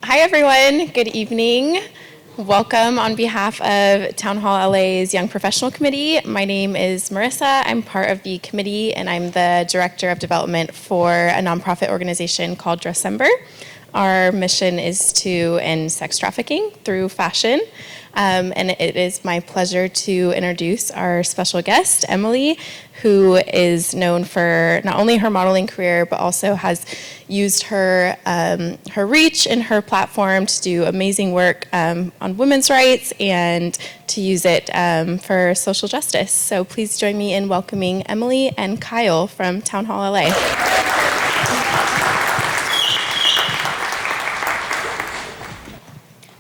Hi, everyone. Good evening. Welcome on behalf of Town Hall LA's Young Professional Committee. My name is Marissa. I'm part of the committee, and I'm the Director of Development for a nonprofit organization called Dressember. Our mission is to end sex trafficking through fashion. And it is my pleasure to introduce our special guest, Emily, who is known for not only her modeling career, but also has used her reach and her platform to do amazing work on women's rights and to use it for social justice. So please join me in welcoming Emily and Kyle from Town Hall LA.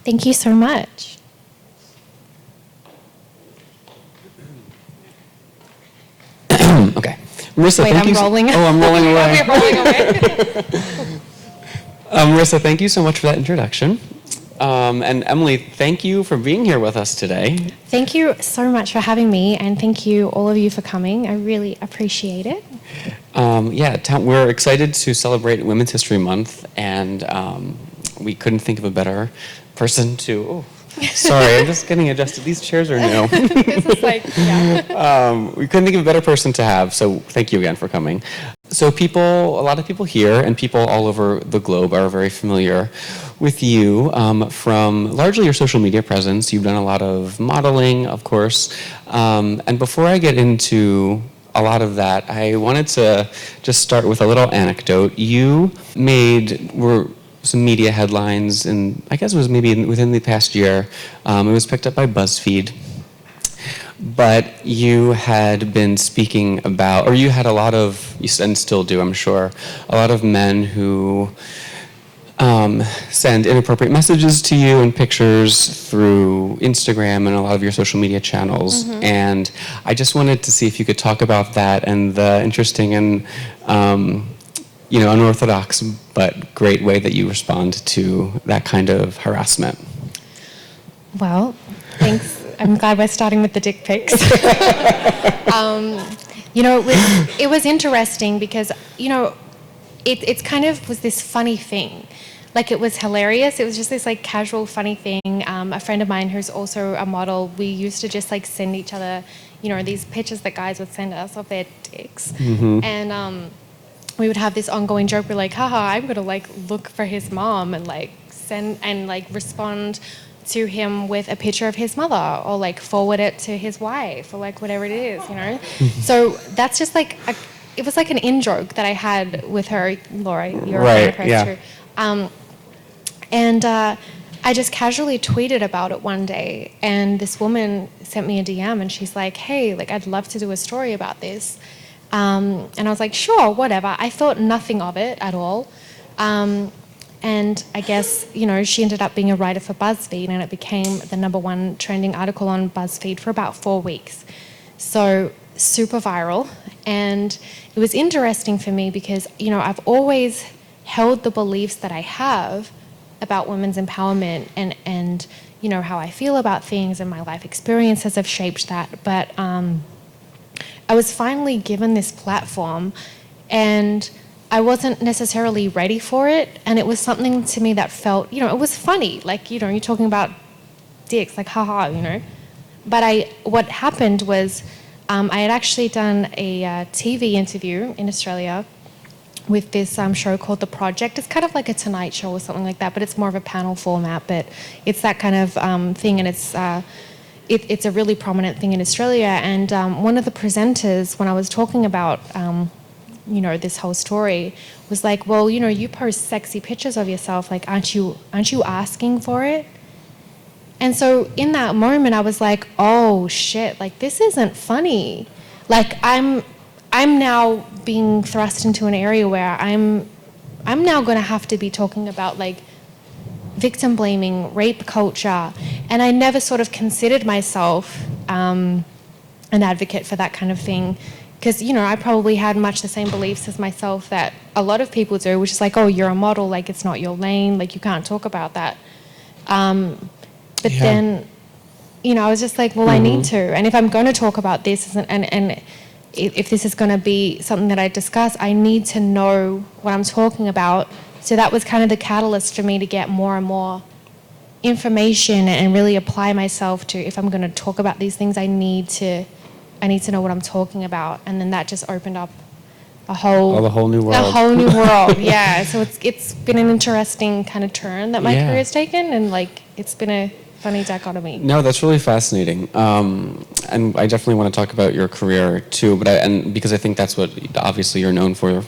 Thank you so much. Okay. Marissa, wait, thank you. Rolling. Oh, I'm rolling away. We're rolling away. Marissa, thank you so much for that introduction. And Emily, thank you for being here with us today. Thank you so much for having me, and thank you all of you for coming. I really appreciate it. We're excited to celebrate Women's History Month, and we couldn't think of a better person to... Oh, sorry, I'm just getting adjusted. These chairs are new. This is like, yeah. We couldn't think of a better person to have, so thank you again for coming. So a lot of people here and people all over the globe are very familiar with you from largely your social media presence. You've done a lot of modeling, of course. And before I get into a lot of that, I wanted to just start with a little anecdote. You were some media headlines, and I guess it was maybe within the past year. It was picked up by BuzzFeed. But you had been speaking about, or you had a lot of, and still do, I'm sure, a lot of men who send inappropriate messages to you and pictures through Instagram and a lot of your social media channels. Mm-hmm. And I just wanted to see if you could talk about that and the interesting and unorthodox but great way that you respond to that kind of harassment. Well, thanks. I'm glad we're starting with the dick pics. It was interesting because, it kind of was this funny thing. Like, it was hilarious. It was just this, casual, funny thing. A friend of mine who's also a model, we used to just, send each other, these pictures that guys would send us of their dicks. Mm-hmm. And we would have this ongoing joke. We're like, haha, I'm going to, look for his mom and, send and, respond to him with a picture of his mother, or forward it to his wife, or whatever it is, So that's just it was an in-joke that I had with her. Laura, you're right, a yeah. too. And I just casually tweeted about it one day, and this woman sent me a DM, and she's like, hey, I'd love to do a story about this. And I was like, sure, whatever. I thought nothing of it at all. And I guess, she ended up being a writer for BuzzFeed, and it became the #1 trending article on BuzzFeed for about 4 weeks. So super viral. And it was interesting for me because, I've always held the beliefs that I have about women's empowerment and how I feel about things, and my life experiences have shaped that. But I was finally given this platform, and I wasn't necessarily ready for it, and it was something to me that felt, it was funny. You're talking about dicks, haha, But what happened was I had actually done a TV interview in Australia with this show called The Project. It's kind of like a Tonight Show or something like that, but it's more of a panel format, but it's that kind of thing, and it's a really prominent thing in Australia. And one of the presenters, when I was talking about this whole story, was like, well, you post sexy pictures of yourself, aren't you asking for it? And so in that moment I was like, oh shit, this isn't funny. I'm now being thrust into an area where I'm now going to have to be talking about victim blaming, rape culture, and I never sort of considered myself an advocate for that kind of thing. Because, I probably had much the same beliefs as myself that a lot of people do, which is oh, you're a model, it's not your lane, you can't talk about that. But yeah. Then, I was just well, mm-hmm. I need to. And if I'm going to talk about this, and if this is going to be something that I discuss, I need to know what I'm talking about So that was kind of the catalyst for me to get more and more information and really apply myself to, if I'm going to talk about these things, I need to know what I'm talking about. And then that just opened up a whole new world. A whole new world, yeah. So it's been an interesting kind of turn that my career's taken, and like it's been a funny dichotomy. No, that's really fascinating, and I definitely want to talk about your career too. But because I think that's what obviously you're known for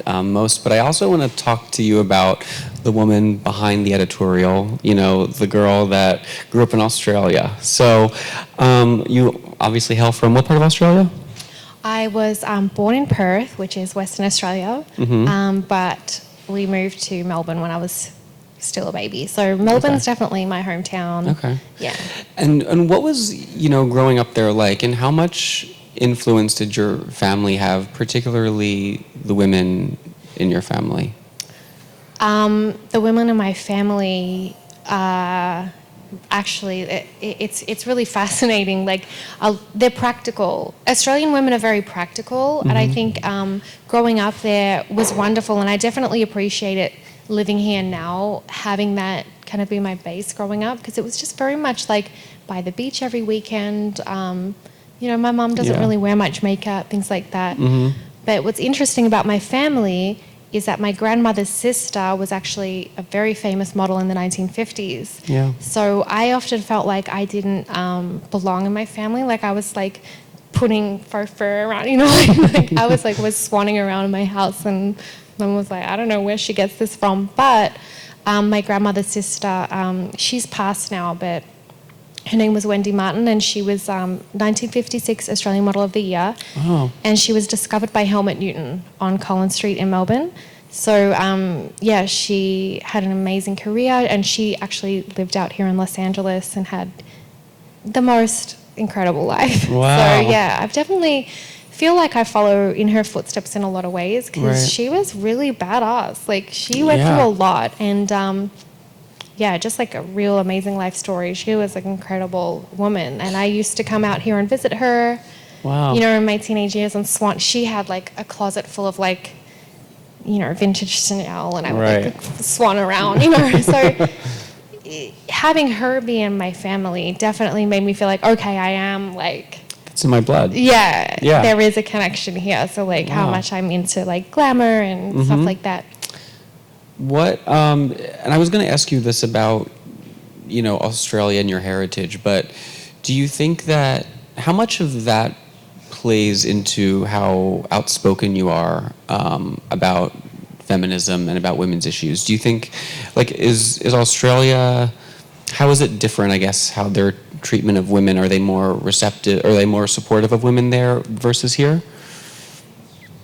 most. But I also want to talk to you about the woman behind the editorial. You know, the girl that grew up in Australia. So you obviously hail from what part of Australia? I was born in Perth, which is Western Australia, but we moved to Melbourne when I was still a baby. So Melbourne's definitely my hometown. Okay. Yeah. And what was, growing up there like, and how much influence did your family have, particularly the women in your family? The women in my family, actually, it's really fascinating. Like, they're practical. Australian women are very practical, and I think growing up there was wonderful, and I definitely appreciate it living here now, having that kind of be my base growing up, because it was just very much like by the beach every weekend. My mom doesn't really wear much makeup, things like that. But what's interesting about my family is that my grandmother's sister was actually a very famous model in the 1950s. Yeah. So I often felt like I didn't belong in my family. Like I was like putting faux fur around, like I was swanning around in my house, and mom was like, I don't know where she gets this from. But my grandmother's sister, she's passed now, but her name was Wendy Martin, and she was 1956 Australian Model of the Year. Oh. And she was discovered by Helmut Newton on Collins Street in Melbourne. So, she had an amazing career, and she actually lived out here in Los Angeles and had the most incredible life. Wow. So, I've definitely feel like I follow in her footsteps in a lot of ways, because she was really badass. Like, she went through a lot, and just like a real amazing life story. She was an incredible woman, and I used to come out here and visit her. Wow. In my teenage years, and she had like a closet full of like, vintage Chanel, and I would like swan around, So having her be in my family definitely made me feel like, okay, I am like, it's in my blood. Yeah. There is a connection here. So like how much I'm into like glamour and stuff like that. What, and I was going to ask you this about, Australia and your heritage, but do you think that, how much of that plays into how outspoken you are about feminism and about women's issues? Do you think, like, is Australia, how is it different, I guess, how their treatment of women, are they more receptive, are they more supportive of women there versus here?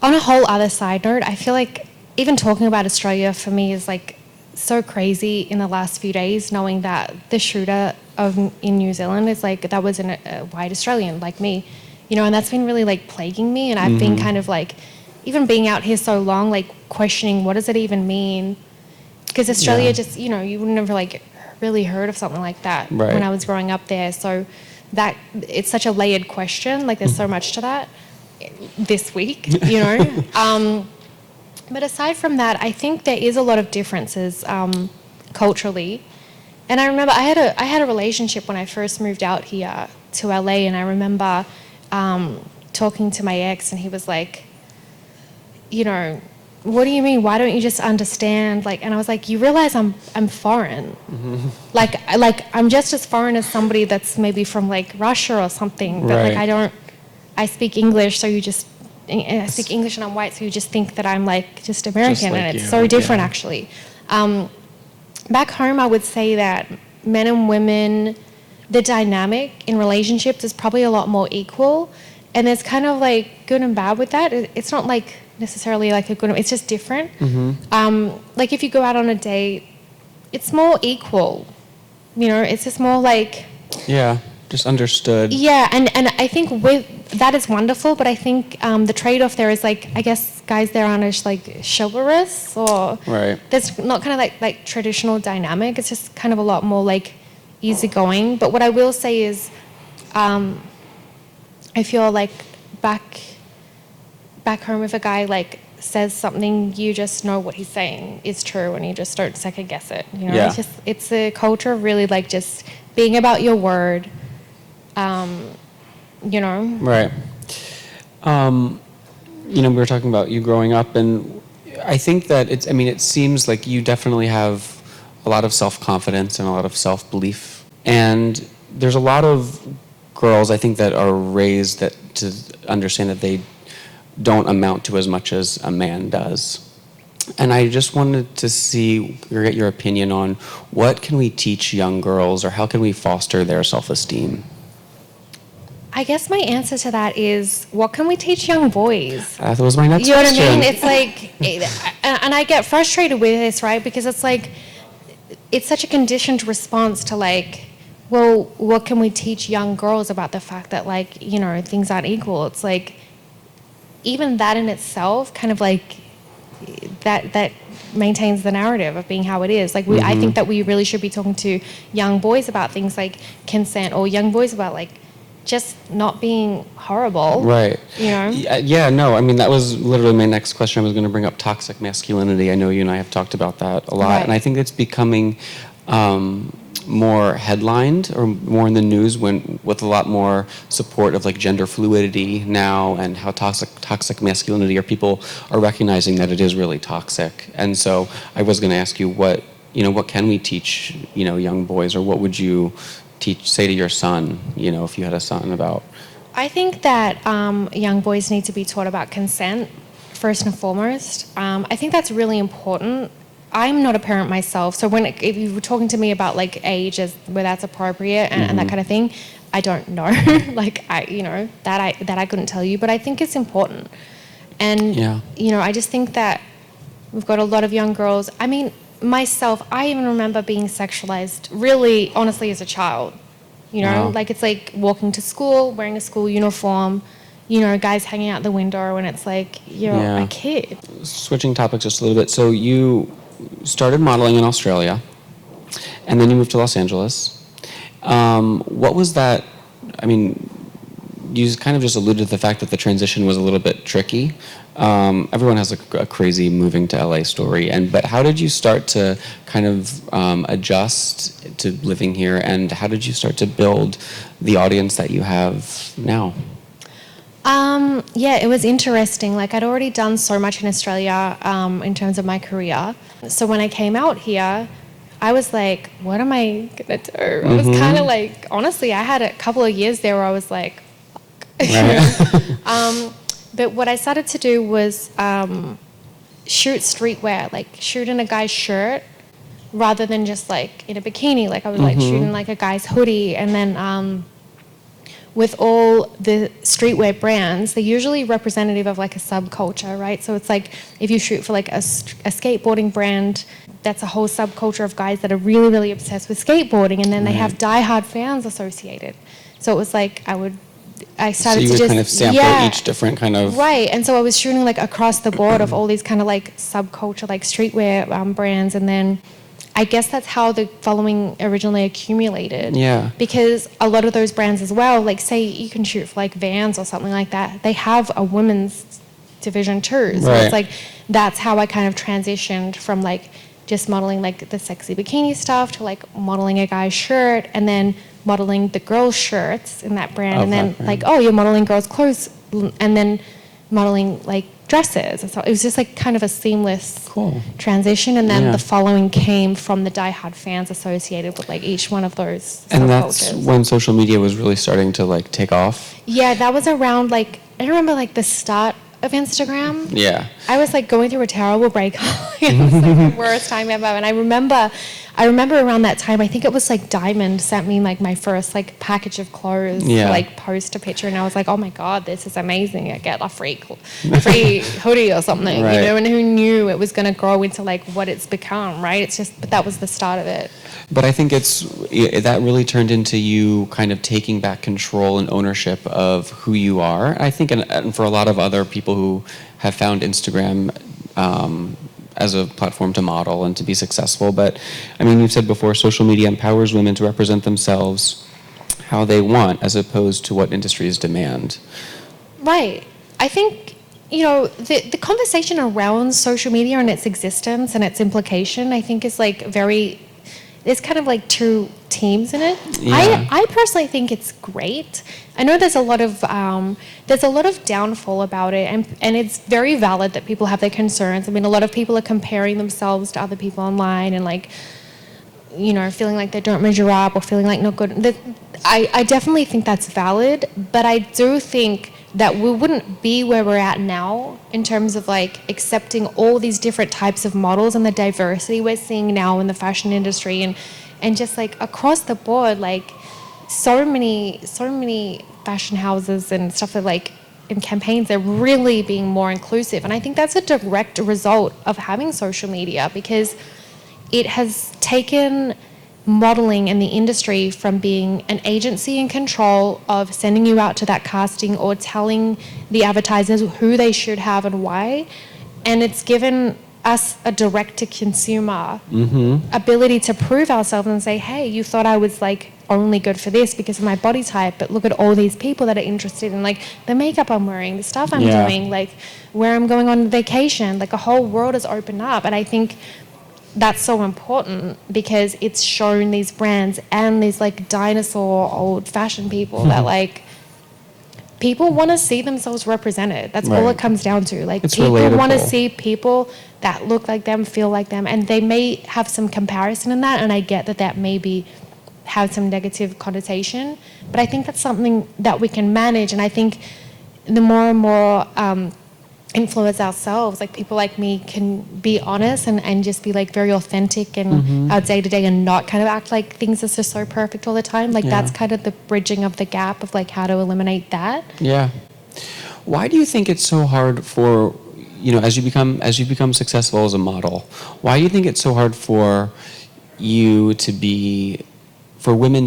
On a whole other side note, I feel like even talking about Australia for me is like so crazy in the last few days, knowing that the shooter in New Zealand is like, that was a white Australian like me, and that's been really like plaguing me. And I've been kind of like, even being out here so long, like questioning what does it even mean? Because Australia just, you wouldn't have like really heard of something like that when I was growing up there. So that it's such a layered question. Like there's so much to that this week, But aside from that, I think there is a lot of differences culturally. And I remember I had a relationship when I first moved out here to LA, and I remember talking to my ex, and he was like, what do you mean? Why don't you just understand? Like, and I was like, you realize I'm foreign. Like I'm just as foreign as somebody that's maybe from like Russia or something. But like I speak English, so I speak English and I'm white, so you just think that I'm like just American, just like, and it's so different actually. Back home, I would say that men and women, the dynamic in relationships is probably a lot more equal, and there's kind of like good and bad with that. It's not like necessarily like a good, it's just different. Like if you go out on a date, it's more equal, it's just more like, just understood. And I think with that is wonderful, but I think the trade-off there is like, I guess guys there aren't as like chivalrous, or there's not kind of like traditional dynamic. It's just kind of a lot more like easygoing. But what I will say is, I feel like back home, if a guy like says something, you just know what he's saying is true, and you just don't second guess it. You know, Yeah. it's a culture of really like just being about your word. You know. Right. You know, we were talking about you growing up, and I think that it seems like you definitely have a lot of self-confidence and a lot of self-belief. And there's a lot of girls, I think, that are raised to understand that they don't amount to as much as a man does. And I just wanted to see or get your opinion on what can we teach young girls, or how can we foster their self-esteem? I guess my answer to that is, what can we teach young boys? That was my next You know question. what I mean? It's like, and I get frustrated with this, right? Because it's like, it's such a conditioned response to like, well, what can we teach young girls about the fact that like, you know, things aren't equal? It's like, even that in itself kind of like, that maintains the narrative of being how it is. Like, I think that we really should be talking to young boys about things like consent, or young boys about like, just not being horrible. Right. You know? Yeah, no, I mean, that was literally my next question. I was going to bring up toxic masculinity. I know you and I have talked about that a lot. Right. And I think it's becoming more headlined, or more in the news, with a lot more support of like gender fluidity now, and how toxic masculinity, or people are recognizing that it is really toxic. And so I was going to ask you, what can we teach, young boys, or what would you say to your son, if you had a son, about? I think that young boys need to be taught about consent first and foremost. I think that's really important. I'm not a parent myself, so if you were talking to me about like ages where that's appropriate and that kind of thing, I don't know. Like that I couldn't tell you, but I think it's important. And I just think that we've got a lot of young girls. I mean, myself, I even remember being sexualized really honestly as a child. Wow. Like it's like walking to school, wearing a school uniform, guys hanging out the window, and it's like you're a kid. Switching topics just a little bit. So you started modeling in Australia, and then you moved to Los Angeles. What was that? I mean, you kind of just alluded to the fact that the transition was a little bit tricky. Everyone has a crazy moving to LA story, but how did you start to kind of adjust to living here, and how did you start to build the audience that you have now? Yeah, it was interesting. Like, I'd already done so much in Australia in terms of my career. So when I came out here, I was like, what am I going to do? I was kind of like, honestly, I had a couple of years there where I was like, right. But what I started to do was shoot streetwear, like shoot in a guy's shirt rather than just like in a bikini. Like I was like shooting like a guy's hoodie, and then with all the streetwear brands, they're usually representative of like a subculture, right? So it's like if you shoot for like a skateboarding brand, that's a whole subculture of guys that are really, really obsessed with skateboarding, and then they have diehard fans associated. So it was like I started to just... So you would kind of sample each different kind of... Right, and so I was shooting like across the board of all these kind of like subculture, like streetwear brands, and then I guess that's how the following originally accumulated. Yeah. Because a lot of those brands as well, like say you can shoot for like Vans or something like that, they have a women's division too. So it's like, that's how I kind of transitioned from like just modeling like the sexy bikini stuff to like modeling a guy's shirt, and then modeling the girls' shirts in that brand, and then like, oh, you're modeling girls' clothes, and then modeling like dresses. And so it was just like kind of a seamless transition, and then the following came from the diehard fans associated with like each one of those and subcultures. That's when social media was really starting to like take off. Yeah, that was around like, I remember like the start of Instagram. Yeah. I was like going through a terrible breakup. It was like the worst time ever. And I remember around that time, I think it was like Diamond sent me like my first like package of clothes to like post a picture, and I was like, oh my God, this is amazing. I get a free hoodie or something, and who knew it was going to grow into like what it's become, right? But that was the start of it. But I think that really turned into you kind of taking back control and ownership of who you are. I think, and for a lot of other people who have found Instagram as a platform to model and to be successful. But I mean, you've said before, social media empowers women to represent themselves how they want, as opposed to what industries demand. Right. I think the conversation around social media and its existence and its implication, I think, is like there's kind of like two teams in it. Yeah. I personally think it's great. I know there's a lot of downfall about it, and it's very valid that people have their concerns. I mean, a lot of people are comparing themselves to other people online and like, feeling like they don't measure up or feeling like not good. I definitely think that's valid, but I do think that we wouldn't be where we're at now in terms of like accepting all these different types of models and the diversity we're seeing now in the fashion industry and just like across the board, like so many fashion houses and stuff that like in campaigns, they're really being more inclusive. And I think that's a direct result of having social media, because it has taken modeling in the industry from being an agency in control of sending you out to that casting or telling the advertisers who they should have and why, and it's given us a direct-to-consumer ability to prove ourselves and say, hey, you thought I was like only good for this because of my body type, but look at all these people that are interested in like the makeup I'm wearing, the stuff I'm doing, like where I'm going on vacation. Like a whole world has opened up, and I think that's so important because it's shown these brands and these like dinosaur old-fashioned people that like people want to see themselves represented. That's all it comes down to. Like it's people want to relatable. see people that look like them, feel like them, and they may have some comparison in that, and I get that maybe have some negative connotation, but I think that's something that we can manage. And I think the more and more influence ourselves, like people like me can be honest and just be like very authentic in our day-to-day and not kind of act like things are just so perfect all the time. Like that's kind of the bridging of the gap of like how to eliminate that. Yeah. Why do you think it's so hard for, as you become successful as a model, why do you think it's so hard for women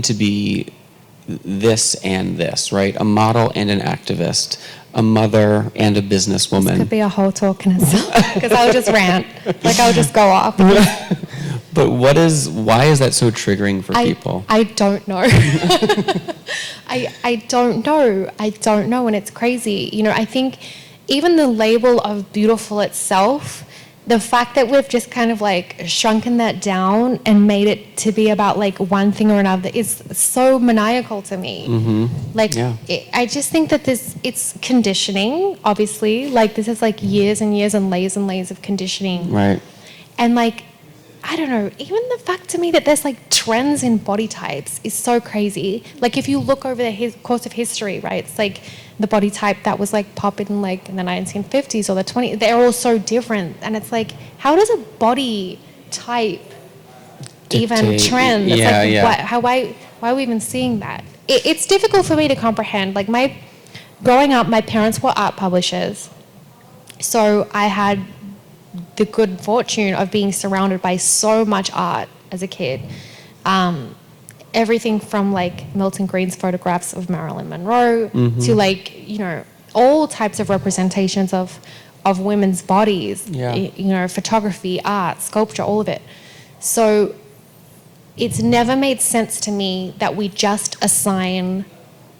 to be this and this, right? A model and an activist, a mother and a businesswoman. This could be a whole talk in itself, because I would just rant. Like I would just go off. But why is that so triggering for people? I don't know. I don't know, and it's crazy. I think even the label of beautiful itself, the fact that we've just kind of like shrunken that down and made it to be about like one thing or another is so maniacal to me. I just think that it's conditioning, obviously. Like this is like years and years and layers of conditioning. Right. And like, I don't know, even the fact to me that there's like trends in body types is so crazy. Like if you look over the course of history, right, it's like the body type that was like popping like in the 1950s or the 20s, they're all so different. And it's like, how does a body type even trend? It's why are we even seeing that? It's difficult for me to comprehend. Like growing up, my parents were art publishers. So I had the good fortune of being surrounded by so much art as a kid. Everything from like Milton Green's photographs of Marilyn Monroe to like, all types of representations of women's bodies, photography, art, sculpture, all of it. So it's never made sense to me that we just assign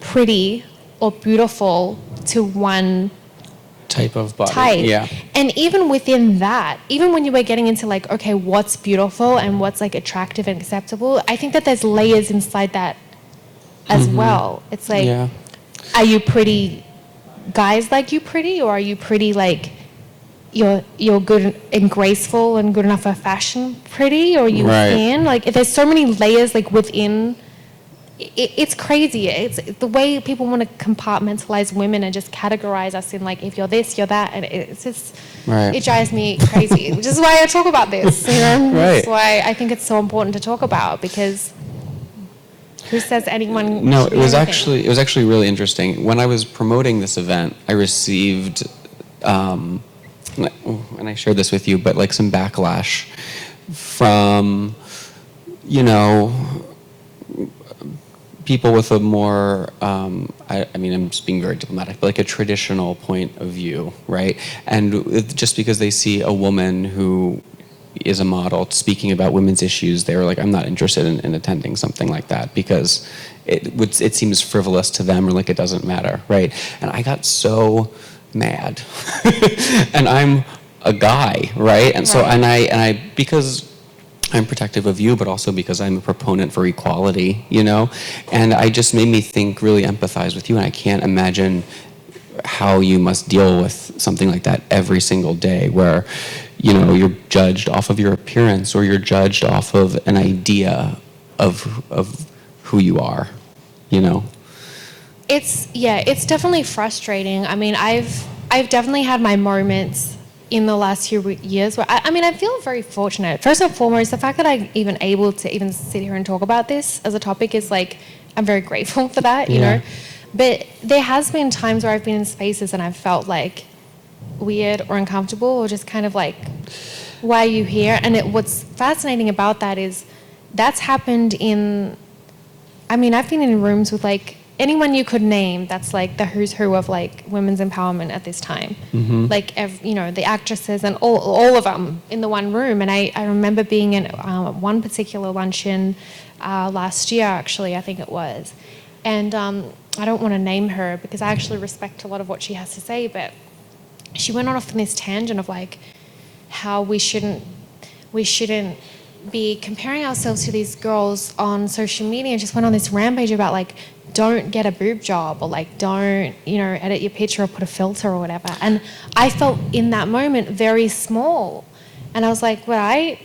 pretty or beautiful to one type of body. Type. And even within that, even when you were getting into like, okay, what's beautiful and what's like attractive and acceptable, I think that there's layers inside that as well. It's like, are you pretty, guys like you pretty, or are you pretty like you're good and graceful and good enough for fashion pretty, or are you thin? Like there's so many layers like within. It's crazy. It's the way people want to compartmentalize women and just categorize us in like, if you're this, you're that, and it's just it drives me crazy. Which is why I talk about this. That's why I think it's so important to talk about, because who says anyone? No, it was actually really interesting. When I was promoting this event, I received, and I shared this with you, but like some backlash from, people with a more, I'm just being very diplomatic, but like a traditional point of view, right? And just because they see a woman who is a model speaking about women's issues, they were like, I'm not interested in attending something like that because it seems frivolous to them, or like it doesn't matter, right? And I got so mad. And I'm a guy, right? And so, and I, because I'm protective of you, but also because I'm a proponent for equality, you know? And I just made me think, really empathize with you, and I can't imagine how you must deal with something like that every single day, where, you know, you're judged off of your appearance, or you're judged off of an idea of who you are, you know? It's definitely frustrating. I mean, I've definitely had my moments in the last few years where I feel very fortunate. First and foremost, the fact that I'm even able to even sit here and talk about this as a topic is like, I'm very grateful for that, you know. But there has been times where I've been in spaces and I've felt like weird or uncomfortable, or just kind of like, why are you here? And what's fascinating about that is that's happened in, I've been in rooms with like anyone you could name that's like the who's who of like women's empowerment at this time. Like, you know, the actresses and all of them in the one room. And I remember being in one particular luncheon last year, actually, I think it was. And I don't want to name her because I actually respect a lot of what she has to say, but she went off on this tangent of like how we shouldn't be comparing ourselves to these girls on social media, and just went on this rampage about like, don't get a boob job, or like, don't, you know, edit your picture or put a filter or whatever. And I felt in that moment very small, and I was like, well, I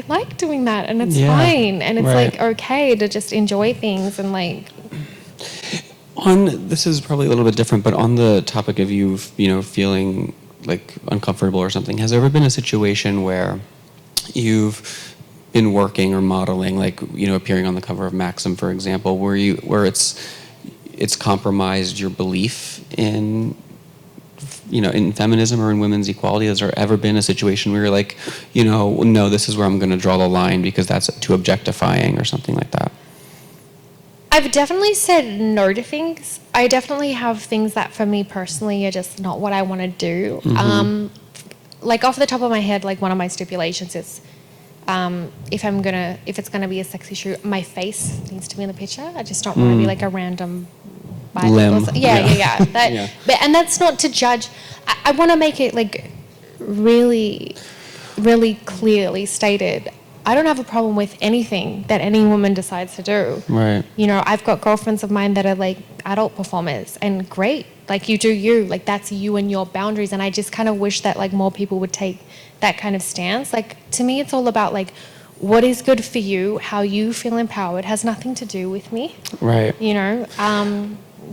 like doing that, and it's fine, and it's like okay to just enjoy things. And like, this is probably a little bit different, but on the topic of you know, feeling like uncomfortable or something, has there ever been a situation where you've been working or modeling, like, you know, appearing on the cover of Maxim, for example, where it's compromised your belief in, you know, in feminism or in women's equality? Has there ever been a situation where you're like, you know, no, this is where I'm going to draw the line because that's too objectifying or something like that? I've definitely said no to things. I definitely have things that for me personally are just not what I want to do. Like off the top of my head, like one of my stipulations is if it's gonna be a sexy shoot, my face needs to be in the picture. I just don't want to be like a random limb. Yeah. But and that's not to judge. I want to make it like really, really clearly stated. I don't have a problem with anything that any woman decides to do. Right. You know, I've got girlfriends of mine that are like adult performers, and great. Like, you do you. Like, that's you and your boundaries. And I just kind of wish that like more people would take that kind of stance. Like, to me, it's all about like what is good for you, how you feel empowered, has nothing to do with me. Right. You know,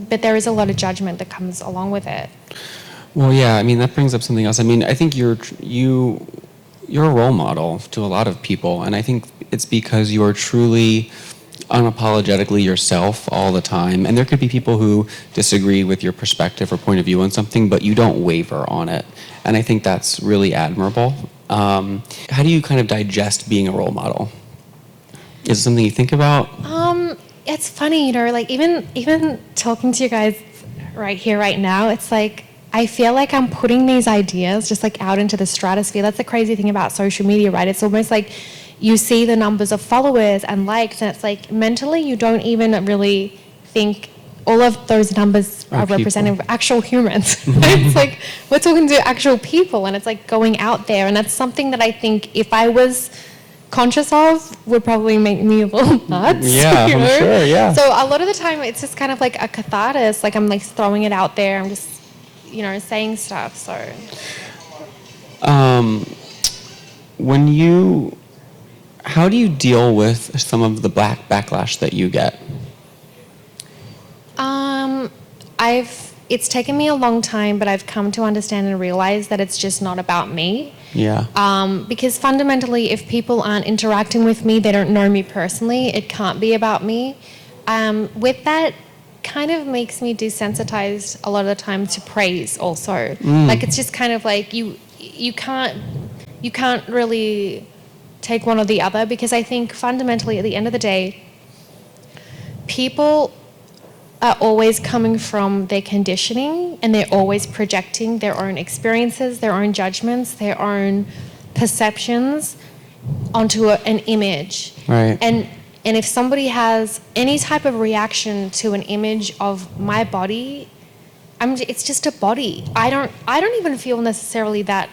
but there is a lot of judgment that comes along with it. Well, yeah, I mean, that brings up something else. I mean, I think you're a role model to a lot of people, and I think it's because you are truly unapologetically yourself all the time. And there could be people who disagree with your perspective or point of view on something, but you don't waver on it. And I think that's really admirable. How do you kind of digest being a role model? Is it something you think about? It's funny, you know, like even talking to you guys right here, right now, it's like, I feel like I'm putting these ideas just like out into the stratosphere. That's the crazy thing about social media, right? It's almost like you see the numbers of followers and likes, and it's like mentally you don't even really think all of those numbers are representing actual humans. It's like we're talking to actual people, and it's like going out there, and that's something that I think if I was conscious of would probably make me a little nuts. Yeah, you know? I'm sure, yeah. So a lot of the time it's just kind of like a catharsis, like I'm like throwing it out there, I'm just, you know, saying stuff. So how do you deal with some of the backlash that you get? It's taken me a long time, but I've come to understand and realize that it's just not about me. Yeah. Because fundamentally, if people aren't interacting with me, they don't know me personally, it can't be about me. With that, kind of makes me desensitized a lot of the time to praise also. Like, it's just kind of like you can't really take one or the other, because I think fundamentally at the end of the day, people are always coming from their conditioning, and they're always projecting their own experiences, their own judgments, their own perceptions onto an image. Right. And if somebody has any type of reaction to an image of my body, it's just a body. I don't even feel necessarily that,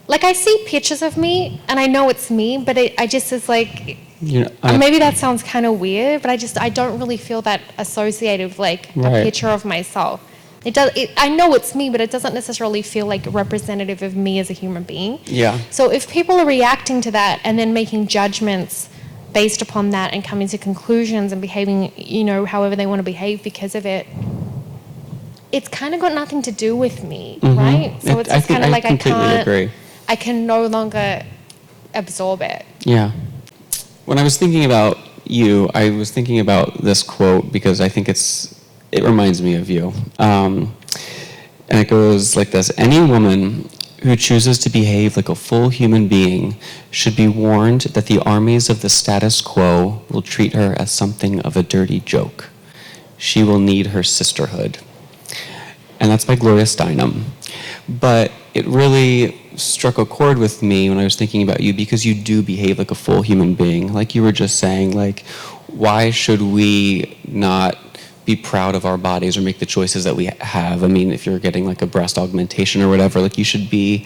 like, I see pictures of me and I know it's me, but I just is like, maybe that sounds kind of weird, but I don't really feel that associated with like a picture of myself. I know it's me, but it doesn't necessarily feel like representative of me as a human being. Yeah. So if people are reacting to that and then making judgments based upon that and coming to conclusions and behaving, however they want to behave because of it, it's kind of got nothing to do with me, right? So it's just kind of like I can no longer absorb it. Yeah. When I was thinking about you, I was thinking about this quote because I think it reminds me of you. And it goes like this: any woman who chooses to behave like a full human being should be warned that the armies of the status quo will treat her as something of a dirty joke. She will need her sisterhood. And that's by Gloria Steinem. But it really struck a chord with me when I was thinking about you because you do behave like a full human being. Like you were just saying, like, why should we not be proud of our bodies or make the choices that we have? I mean, if you're getting like a breast augmentation or whatever, like you should be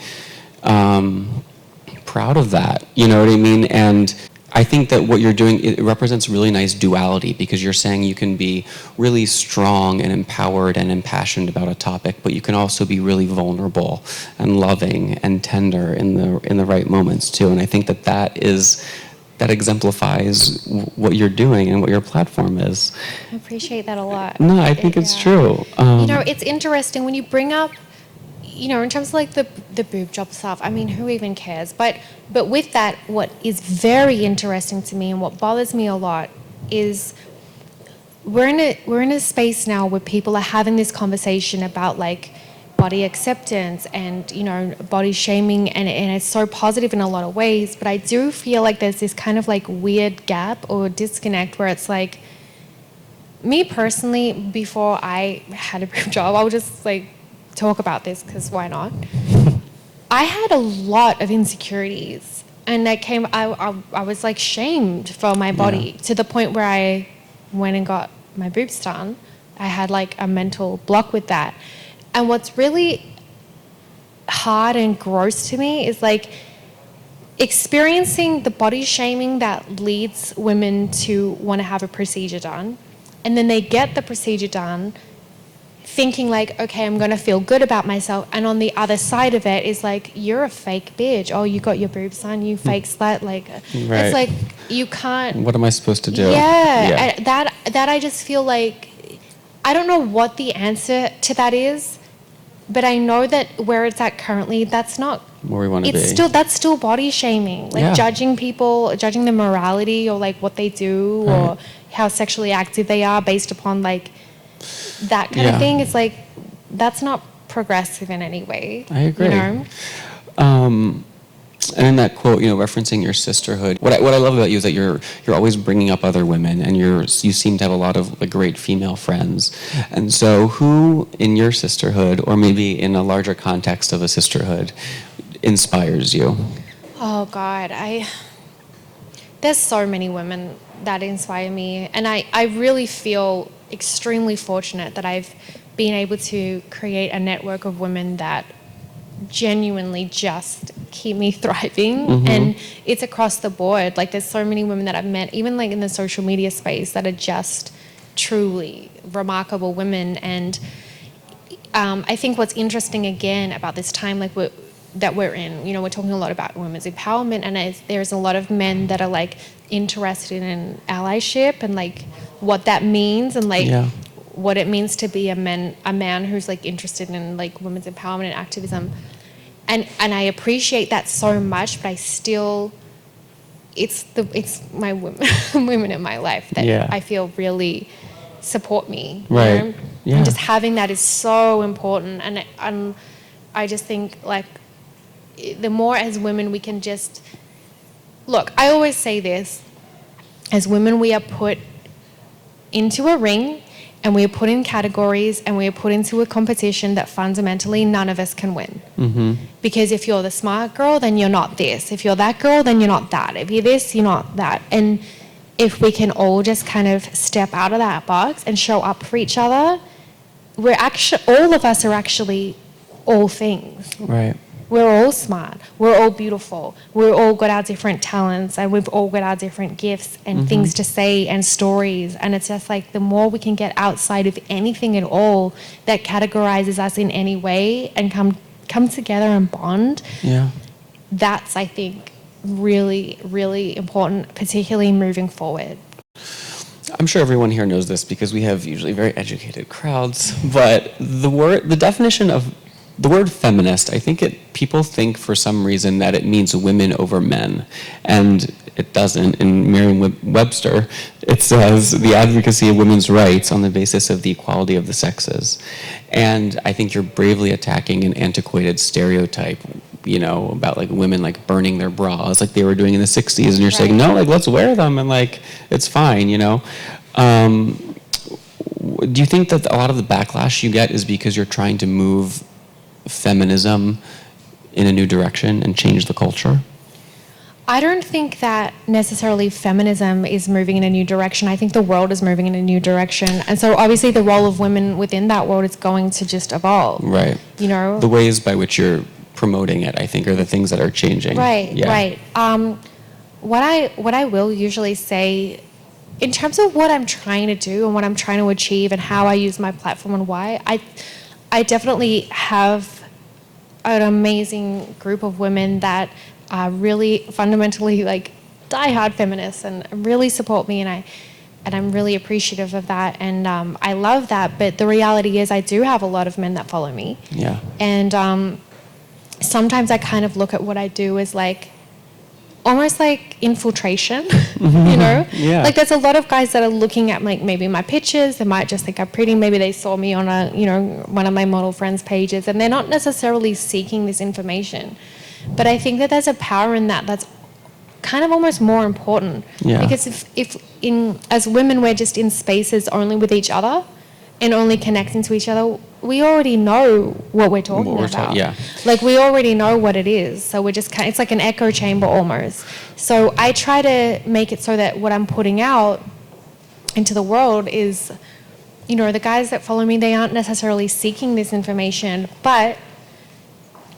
proud of that. You know what I mean? And I think that what you're doing, it represents really nice duality because you're saying you can be really strong and empowered and impassioned about a topic, but you can also be really vulnerable and loving and tender in the right moments too. And I think that exemplifies what you're doing and what your platform is. I appreciate that a lot. No, I think it's true. It's interesting when you bring up, in terms of like the boob job stuff, I mean, who even cares? But with that, what is very interesting to me and what bothers me a lot is we're in a space now where people are having this conversation about like body acceptance and, body shaming, and it's so positive in a lot of ways, but I do feel like there's this kind of like weird gap or disconnect where it's like, me personally, before I had a boob job, I'll just like talk about this because why not? I had a lot of insecurities, and I was like shamed for my body to the point where I went and got my boobs done. I had like a mental block with that. And what's really hard and gross to me is like experiencing the body shaming that leads women to want to have a procedure done. And then they get the procedure done thinking like, okay, I'm going to feel good about myself. And on the other side of it is like, you're a fake bitch. Oh, you got your boobs done, you fake slut. Like, It's like, you can't. What am I supposed to do? Yeah. That I just feel like, I don't know what the answer to that is, but I know that where it's at currently, that's not where we want to be. That's still body shaming, like judging people, judging their morality or like what they do or how sexually active they are based upon like that kind of thing. It's like, that's not progressive in any way. I agree. And in that quote, referencing your sisterhood, what I love about you is that you're always bringing up other women, and you seem to have a lot of great female friends. And so, who in your sisterhood, or maybe in a larger context of a sisterhood, inspires you? Oh God, there's so many women that inspire me, and I really feel extremely fortunate that I've been able to create a network of women that genuinely just keep me thriving. And it's across the board. Like, there's so many women that I've met, even like in the social media space, that are just truly remarkable women. And I think what's interesting again about this time that we're in, we're talking a lot about women's empowerment, and there's a lot of men that are like interested in allyship and like what that means, and like what it means to be a man who's like interested in like women's empowerment and activism. And I appreciate that so much, but I still, it's my women in my life that I feel really support me. Right. Yeah. And just having that is so important. And I just think like the more as women we can just, look, I always say this, as women we are put into a ring, and we are put in categories, and we are put into a competition that fundamentally none of us can win. Because if you're the smart girl, then you're not this. If you're that girl, then you're not that. If you're this, you're not that. And if we can all just kind of step out of that box and show up for each other, all of us are actually all things. Right. We're all smart. We're all beautiful. We've all got our different talents, and we've all got our different gifts and things to say and stories. And it's just like the more we can get outside of anything at all that categorizes us in any way and come together and bond. Yeah. That's, I think, really, really important, particularly moving forward. I'm sure everyone here knows this because we have usually very educated crowds, but the definition of the word feminist, I think people think for some reason that it means women over men, and it doesn't. In Merriam-Webster, it says the advocacy of women's rights on the basis of the equality of the sexes. And I think you're bravely attacking an antiquated stereotype, about like women like burning their bras like they were doing in the 60s, and you're saying, no, like let's wear them and like it's fine, Do you think that a lot of the backlash you get is because you're trying to move feminism in a new direction and change the culture? I don't think that necessarily feminism is moving in a new direction. I think the world is moving in a new direction. And so obviously the role of women within that world is going to just evolve. Right. The ways by which you're promoting it, I think, are the things that are changing. Right, right. What I will usually say, in terms of what I'm trying to do and what I'm trying to achieve and how I use my platform and why, I definitely have an amazing group of women that are really fundamentally like diehard feminists and really support me, and I'm really appreciative of that, and I love that. But the reality is I do have a lot of men that follow me. Yeah. And sometimes I kind of look at what I do as like almost like infiltration, Yeah. Like there's a lot of guys that are looking at like maybe my pictures, they might just think I'm pretty, maybe they saw me on one of my model friends pages, and they're not necessarily seeking this information. But I think that there's a power in that that's kind of almost more important. Yeah. Because if as women we're just in spaces only with each other and only connecting to each other, we already know what we're talking about. Yeah. Like we already know what it is. So we're just it's like an echo chamber almost. So I try to make it so that what I'm putting out into the world is, the guys that follow me, they aren't necessarily seeking this information, but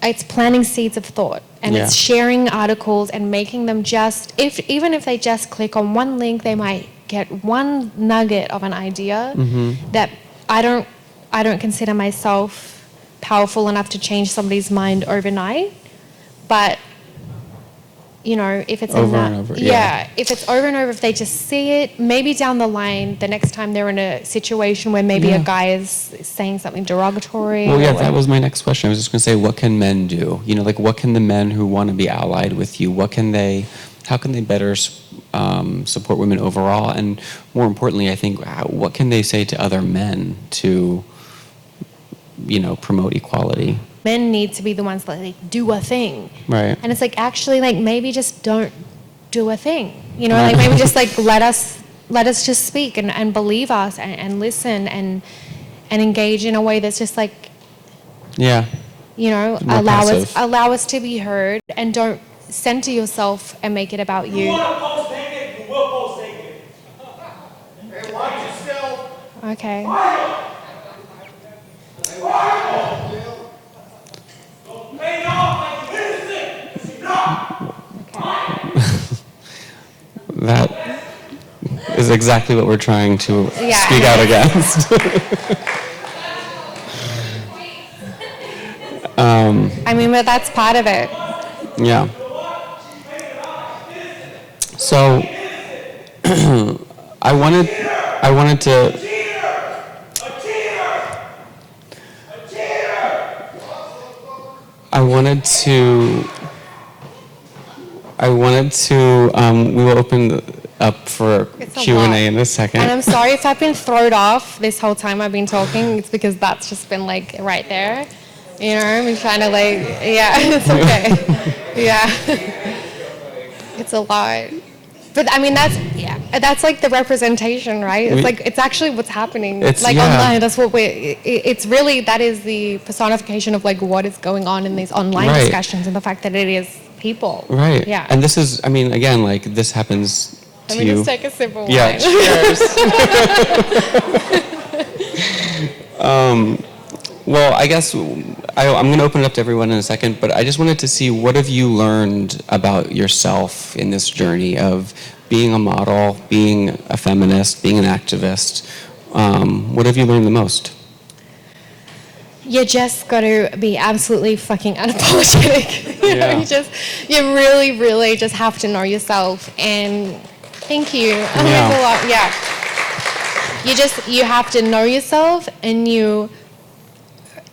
it's planting seeds of thought, and it's sharing articles and making them even if they just click on one link, they might get one nugget of an idea that I don't consider myself powerful enough to change somebody's mind overnight, but if it's over and over, if it's over and over, if they just see it, maybe down the line, the next time they're in a situation where maybe a guy is saying something derogatory. Well, that was my next question. I was just going to say, what can men do? What can the men who want to be allied with you, how can they better support women overall? And more importantly, I think, what can they say to other men to, promote equality? Men need to be the ones that like do a thing. Right. And it's like, actually, like maybe just don't do a thing. Like maybe just like let us just speak and believe us and listen and engage in a way that's just like, allow us to be heard, and don't center yourself and make it about you. You want to post naked, you will post naked. And watch yourself. Okay. Pay off like innocent. That is exactly what we're trying to speak out against. But that's part of it. Yeah. So I wanted to. We will open up for Q&A in a second. And I'm sorry if I've been thrown off this whole time I've been talking. It's because that's just been like right there. I've been trying to it's okay. It's a lot. But that's like the representation, right? It's it's actually what's happening. Online, that's what it's really, that is the personification of like what is going on in these online discussions, and the fact that it is people. Right. Yeah. And this is, again, like this happens to you. Let me just take a sip of wine. Yeah, cheers. Well, I guess I'm going to open it up to everyone in a second, but I just wanted to see, what have you learned about yourself in this journey of being a model, being a feminist, being an activist? What have you learned the most? You just got to be absolutely fucking unapologetic. Yeah. You really, really just have to know yourself. And thank you. That means a lot. Yeah. You have to know yourself, and you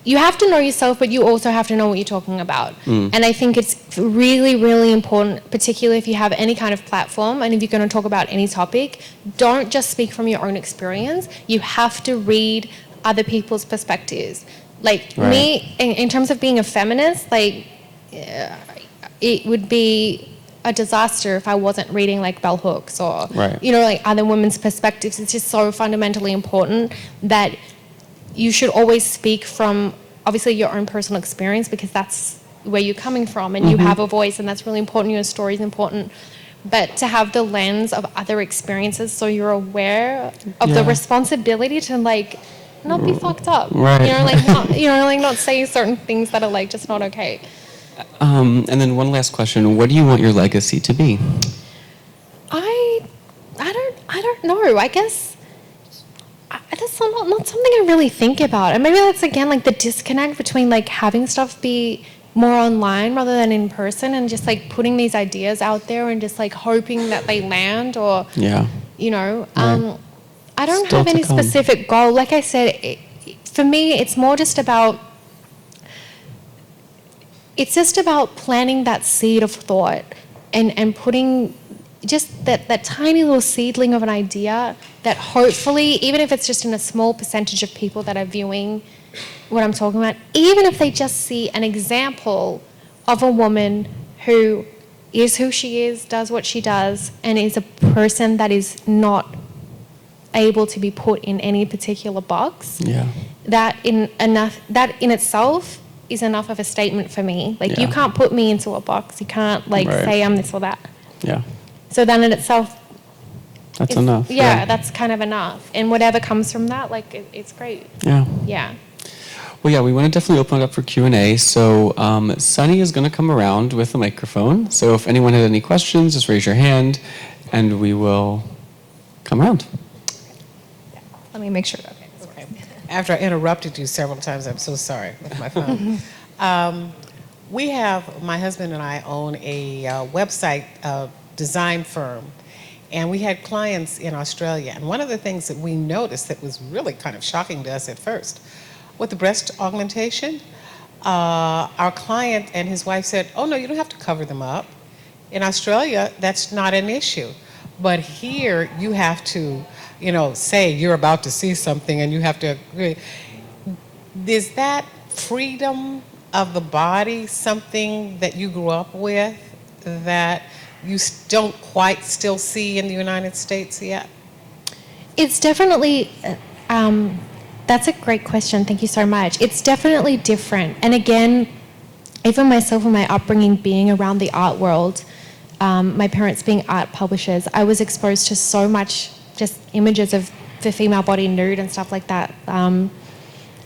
have to know yourself, but you also have to know what you're talking about. And I think it's really, really important, particularly if you have any kind of platform and if you're going to talk about any topic, don't just speak from your own experience. You have to read other people's perspectives. Like me, in terms of being a feminist, like it would be a disaster if I wasn't reading like bell hooks or, like other women's perspectives. It's just so fundamentally important that you should always speak from obviously your own personal experience, because that's where you're coming from and you have a voice, and that's really important. Your story is important. But to have the lens of other experiences, so you're aware of the responsibility to like not be fucked up. Not say certain things that are like just not okay. And then one last question: what do you want your legacy to be? I don't know. I guess that's not something I really think about. And maybe that's again like the disconnect between like having stuff be more online rather than in person, and just like putting these ideas out there and just like hoping that they land, or I don't have any specific goal. Like I said, for me, it's more just about planting that seed of thought and putting just that tiny little seedling of an idea that hopefully, even if it's just in a small percentage of people that are viewing what I'm talking about, even if they just see an example of a woman who is who she is, does what she does, and is a person that is not able to be put in any particular box, that in itself is enough of a statement for me. Like you can't put me into a box. You can't say I'm this or that. Yeah. So then in itself, that's enough. Yeah, that's kind of enough. And whatever comes from that, like it's great. Yeah. Yeah. Well, yeah, we want to definitely open it up for Q&A. So Sunny is going to come around with a microphone. So if anyone has any questions, just raise your hand, and we will come around. Let me make sure. Okay. After I interrupted you several times, I'm so sorry with my phone. My husband and I own a website design firm, and we had clients in Australia. And one of the things that we noticed that was really kind of shocking to us at first, with the breast augmentation, our client and his wife said, "Oh no, you don't have to cover them up. In Australia, that's not an issue. But here, you have to, say you're about to see something and you have to agree." Is that freedom of the body something that you grew up with that you don't quite still see in the United States yet? It's definitely, that's a great question. Thank you so much. It's definitely different. And again, even myself and my upbringing being around the art world, my parents being art publishers, I was exposed to so much just images of the female body nude and stuff like that,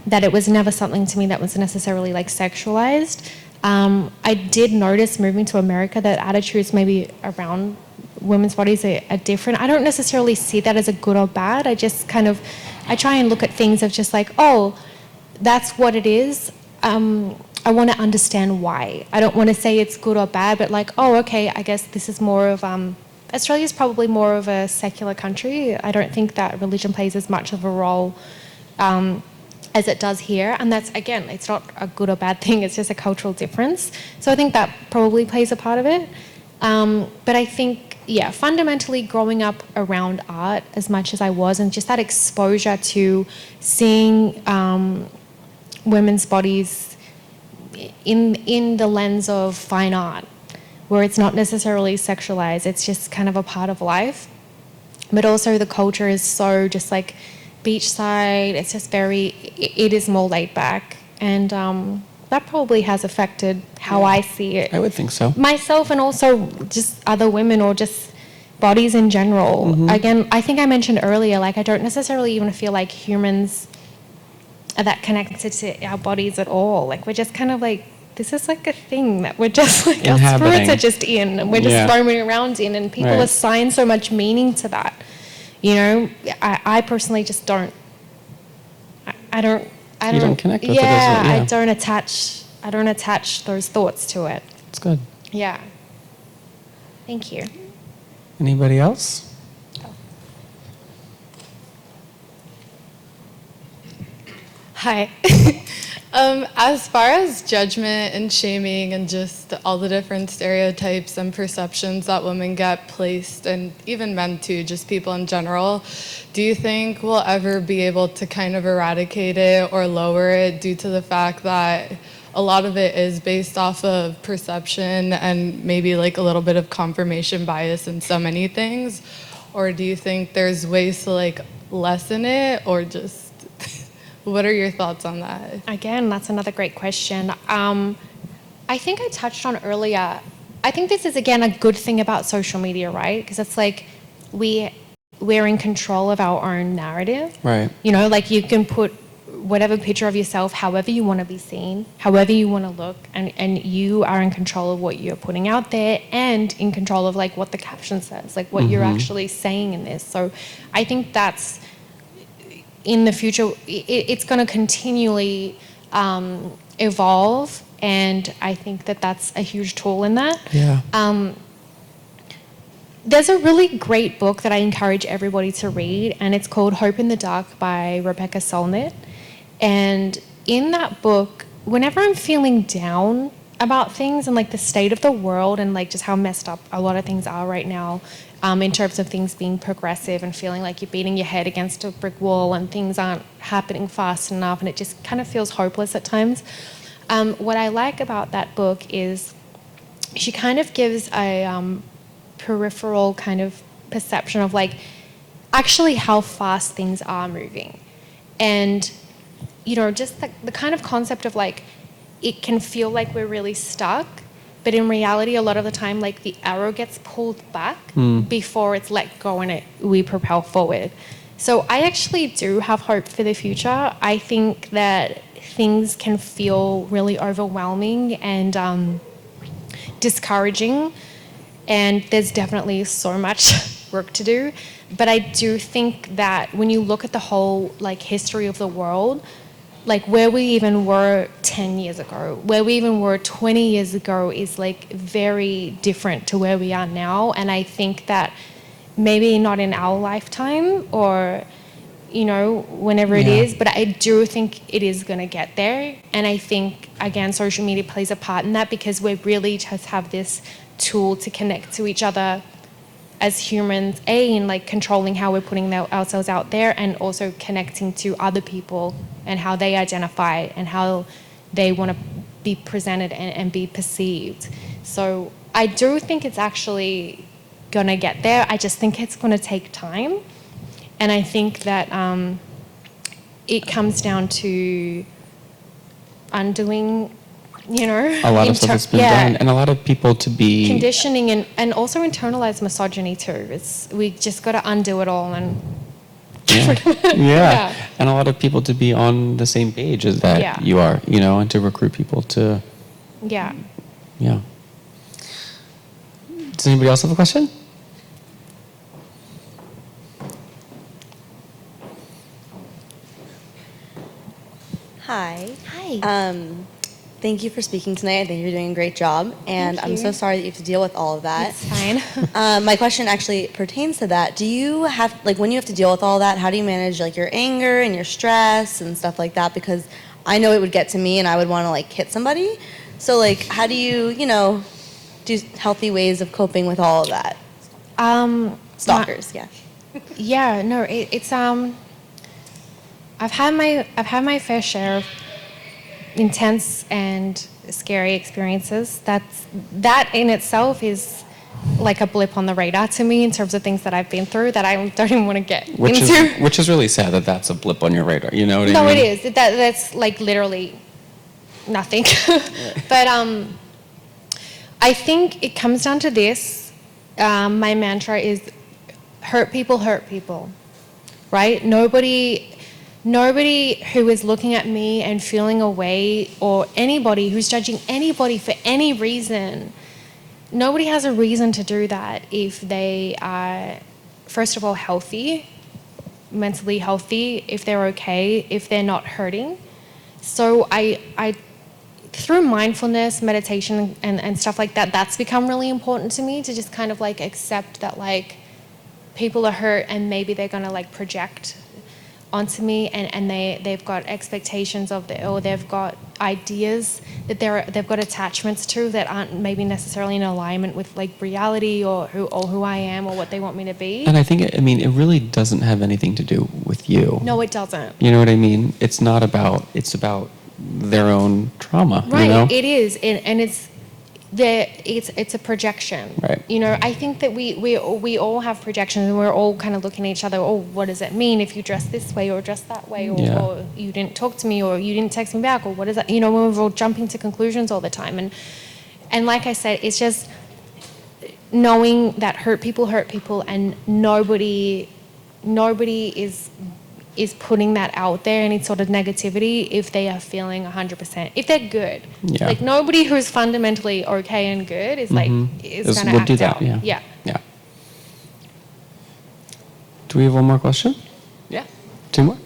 that it was never something to me that was necessarily like sexualized. I did notice moving to America that attitudes maybe around women's bodies are different. I don't necessarily see that as a good or bad. I just I try and look at things of just like, oh, that's what it is. I want to understand why. I don't want to say it's good or bad, but like, oh, okay, I guess this is more of, Australia's probably more of a secular country. I don't think that religion plays as much of a role as it does here. And that's, again, it's not a good or bad thing, it's just a cultural difference. So I think that probably plays a part of it. But I think, fundamentally growing up around art as much as I was, and just that exposure to seeing women's bodies in the lens of fine art, where it's not necessarily sexualized, it's just kind of a part of life. But also the culture is so just like beachside, it's just it is more laid back. And that probably has affected how I see it. I would think so. Myself, and also just other women, or just bodies in general. Again, I think I mentioned earlier, like I don't necessarily even feel like humans that connected to our bodies at all. Like, we're just kind of like, this is like a thing that we're just like, our spirits are just in, and we're just roaming around in, and people assign so much meaning to that. You know, I personally just don't. I don't connect with it as well. I don't attach those thoughts to it. It's good. Yeah. Thank you. Anybody else? Hi. As far as judgment and shaming and just all the different stereotypes and perceptions that women get placed, and even men too, just people in general, do you think we'll ever be able to kind of eradicate it or lower it due to the fact that a lot of it is based off of perception and maybe like a little bit of confirmation bias in so many things? Or do you think there's ways to like lessen it, or just what are your thoughts on that? Again, that's another great question. I think I touched on earlier. I think this is, again, a good thing about social media, right? Because it's like we're in control of our own narrative. Right. You know, like you can put whatever picture of yourself, however you want to be seen, however you want to look, and you are in control of what you're putting out there, and in control of like what the caption says, like what you're actually saying in this. So I think that's, in the future, it's going to continually evolve, and I think that that's a huge tool in that. Yeah. There's a really great book that I encourage everybody to read, and it's called Hope in the Dark by Rebecca Solnit. And in that book, whenever I'm feeling down about things and like the state of the world and like just how messed up a lot of things are right now, in terms of things being progressive and feeling like you're beating your head against a brick wall and things aren't happening fast enough, and it just kind of feels hopeless at times. What I like about that book is she kind of gives a peripheral kind of perception of like actually how fast things are moving. And, you know, just the kind of concept of like, it can feel like we're really stuck, but in reality, a lot of the time, like the arrow gets pulled back before it's let go and we propel forward. So I actually do have hope for the future. I think that things can feel really overwhelming and discouraging, and there's definitely so much work to do. But I do think that when you look at the whole like history of the world, like where we even were 10 years ago, where we even were 20 years ago is like very different to where we are now. And I think that maybe not in our lifetime or, you know, whenever it is, but I do think it is going to get there. And I think, again, social media plays a part in that, because we really just have this tool to connect to each other as humans, in like controlling how we're putting ourselves out there, and also connecting to other people and how they identify and how they want to be presented and be perceived. So I do think it's actually going to get there. I just think it's going to take time. And I think that it comes down to undoing, you know, A lot of stuff has been done, and a lot of people to be conditioning and also internalized misogyny too. We just got to undo it all and yeah. And a lot of people to be on the same page as that you are, you know, and to recruit people to yeah. Does anybody else have a question? Hi. Hi. Thank you for speaking tonight. I think you're doing a great job, and I'm so sorry that you have to deal with all of that. It's fine. My question actually pertains to that. Do you have, like, when you have to deal with all that, how do you manage, like, your anger and your stress and stuff like that? Because I know it would get to me, and I would want to, like, hit somebody. So, like, how do you, you know, do healthy ways of coping with all of that? Stalkers, yeah. Yeah, no, it's I've had my fair share of intense and scary experiences. That in itself is like a blip on the radar to me in terms of things that I've been through that I don't even want to get into. Which is really sad that that's a blip on your radar. You know what I mean? No, it is. That's like literally nothing. But I think it comes down to this. My mantra is hurt people, right? Nobody nobody who is looking at me and feeling a way, or anybody who's judging anybody for any reason, nobody has a reason to do that if they are, first of all, healthy, mentally healthy, if they're okay, if they're not hurting. So I through mindfulness, meditation, and stuff like that, that's become really important to me, to just kind of like accept that like people are hurt and maybe they're gonna like project onto me, and they've got expectations of or they've got ideas that they've got attachments to that aren't maybe necessarily in alignment with like reality or who I am or what they want me to be. And I think, it really doesn't have anything to do with you. No, it doesn't. You know what I mean? It's about their own trauma. Right, you know? it is, and it's a projection. Right. You know, I think that we all have projections, and we're all kind of looking at each other. Oh, what does it mean if you dress this way or dress that way, or you didn't talk to me, or you didn't text me back, or what is that? You know, we're all jumping to conclusions all the time, and like I said, it's just knowing that hurt people, and nobody is putting that out there, any sort of negativity, if they are feeling 100%, if they're good. Yeah. Like nobody who's fundamentally okay and good is like, is going to would act do that, out. yeah. Do we have one more question? Yeah. Two more?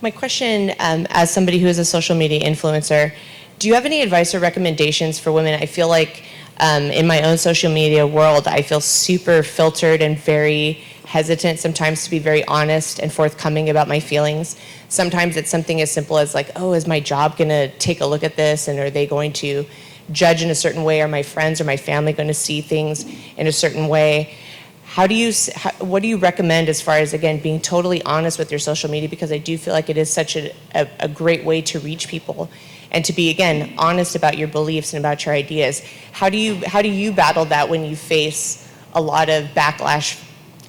My question, as somebody who is a social media influencer, do you have any advice or recommendations for women? I feel like in my own social media world, I feel super filtered and very hesitant sometimes to be very honest and forthcoming about my feelings. Sometimes it's something as simple as like, oh, is my job gonna take a look at this, and are they going to judge in a certain way? Are my friends or my family going to see things in a certain way? What do you recommend as far as, again, being totally honest with your social media? Because I do feel like it is such a great way to reach people and to be, again, honest about your beliefs and about your ideas. How do you battle that when you face a lot of backlash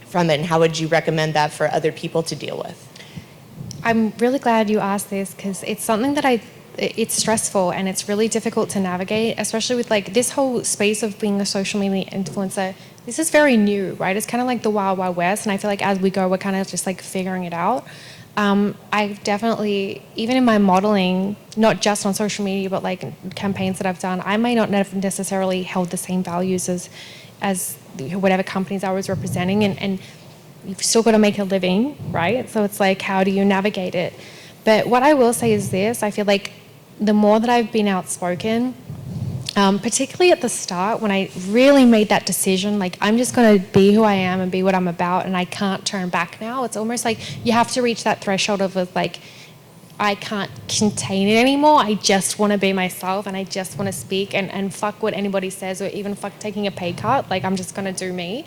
from it, and how would you recommend that for other people to deal with? I'm really glad you asked this, because it's something that it's stressful and it's really difficult to navigate, especially with like this whole space of being a social media influencer. This is very new, right? It's kind of like the wild, wild west, and I feel like as we go, we're kind of just like figuring it out. I've definitely, even in my modeling, not just on social media, but like campaigns that I've done, I may not have necessarily held the same values as whatever companies I was representing, and you've still got to make a living, right? So it's like, how do you navigate it? But what I will say is this: I feel like the more that I've been outspoken, particularly at the start when I really made that decision, like I'm just going to be who I am and be what I'm about, and I can't turn back now. It's almost like you have to reach that threshold of like, I can't contain it anymore. I just want to be myself, and I just want to speak, and fuck what anybody says, or even fuck taking a pay cut. Like I'm just going to do me.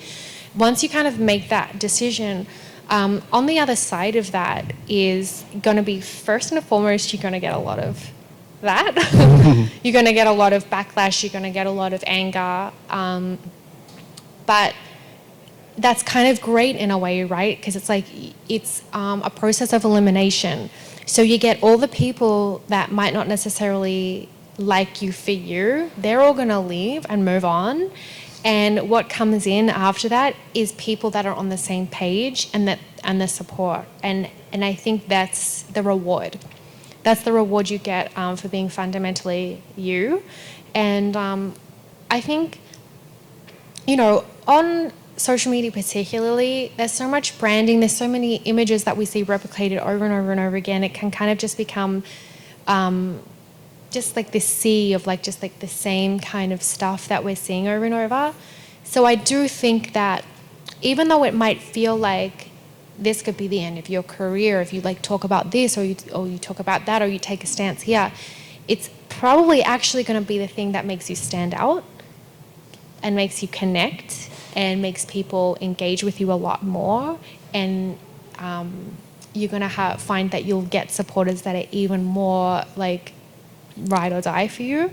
Once you kind of make that decision, on the other side of that is going to be, first and foremost, you're going to get a lot of that. You're going to get a lot of backlash. You're going to get a lot of anger. But that's kind of great in a way, right? Because it's like, it's a process of elimination. So you get all the people that might not necessarily like you for you, they're all going to leave and move on. And what comes in after that is people that are on the same page, and the support. And I think that's the reward. That's the reward you get for being fundamentally you. And I think, you know, on social media particularly, there's so much branding, there's so many images that we see replicated over and over and over again. It can kind of just become just like this sea of like just like the same kind of stuff that we're seeing over and over. So I do think that even though it might feel like this could be the end of your career if you like talk about this, or you talk about that, or you take a stance here, it's probably actually going to be the thing that makes you stand out and makes you connect and makes people engage with you a lot more. And you're going to find that you'll get supporters that are even more like ride or die for you,